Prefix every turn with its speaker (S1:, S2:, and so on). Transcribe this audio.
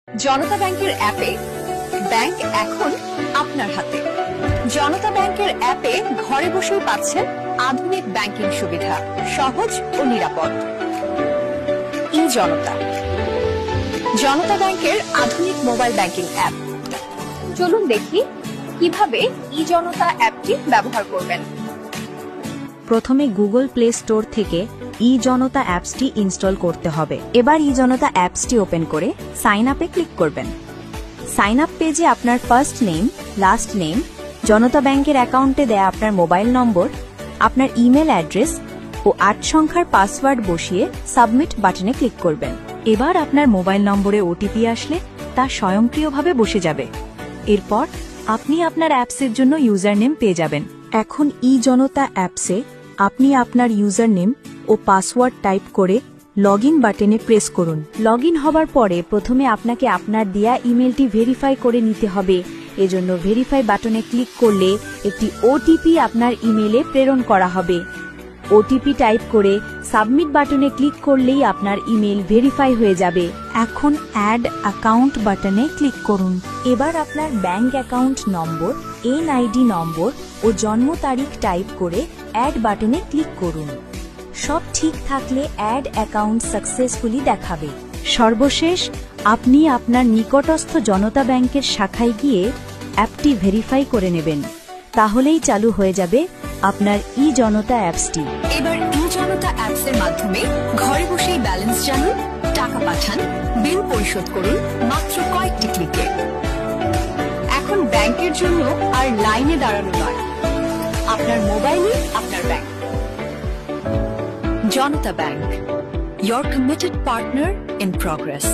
S1: জনতা ব্যাংকের অ্যাপে ব্যাংক এখন আপনার হাতে। জনতা ব্যাংকের অ্যাপে ঘরে বসেই পাচ্ছেন আধুনিক ব্যাংকিং সুবিধা, সহজ ও নিরাপদ। জনতা জনতা ব্যাংকের আধুনিক মোবাইল ব্যাংকিং অ্যাপ। চলুন দেখি কিভাবে জনতা অ্যাপটি ব্যবহার করবেন।
S2: প্রথমে গুগল প্লে স্টোর থেকে জনতা অ্যাপসটি ইনস্টল করতে হবে। এবার জনতা অ্যাপসটি ওপেন করে সাইন আপে ক্লিক করবেন। সাইন আপ পেজে আপনার ফার্স্ট নেম, লাস্ট নেম, জনতা ব্যাংকের অ্যাকাউন্টে দেয়া আপনার মোবাইল নম্বর, আপনার ইমেল অ্যাড্রেস ও 8 সংখ্যার পাসওয়ার্ড বসিয়ে সাবমিট বাটনে ক্লিক করবেন। এবার আপনার মোবাইল নম্বরে ওটিপি আসলে তা স্বয়ংক্রিয়ভাবে বসে যাবে। এরপর আপনি আপনার অ্যাপসের জন্য ইউজার নেম পেয়ে যাবেন। এখন জনতা অ্যাপসে আপনি আপনার ইউজার নেম ও পাসওয়ার্ড টাইপ করে লগইন বাটনে প্রেস করুন। লগইন হবার পরে প্রথমে আপনাকে আপনার দেয়া ইমেলটি ভেরিফাই করে নিতে হবে। এজন্য ভেরিফাই বাটনে ক্লিক করলে একটি ওটিপি আপনার ইমেলে প্রেরণ করা হবে। ওটিপি টাইপ করে সাবমিট বাটনে ক্লিক করলেই আপনার ইমেল ভেরিফাই হয়ে যাবে। এখন অ্যাড অ্যাকাউন্ট বাটনে ক্লিক করুন। এবার আপনার bank account number, NID number ও জন্ম তারিখ টাইপ করে অ্যাড বাটনে ক্লিক করুন। সব ঠিক থাকলে অ্যাড অ্যাকাউন্ট সাকসেসফুলি দেখাবে। সর্বশেষ আপনি আপনার নিকটস্থ জনতা ব্যাংকের শাখায় গিয়ে অ্যাপটি ভেরিফাই করে নেবেন। তাহলেই চালু হয়ে যাবে আপনার জনতা অ্যাপসটি।
S1: এবার জনতা অ্যাপসের মাধ্যমে ঘরে বসেই ব্যালেন্স জানুন, টাকা পাঠান, বিল পরিশোধ করুন মাত্র কয়েকটি ক্লিকে। এখন ব্যাংকের জন্য আর লাইনে দাঁড়ানো নয়, আপনার মোবাইলে আপনার bank. Janata bank, your committed partner in progress.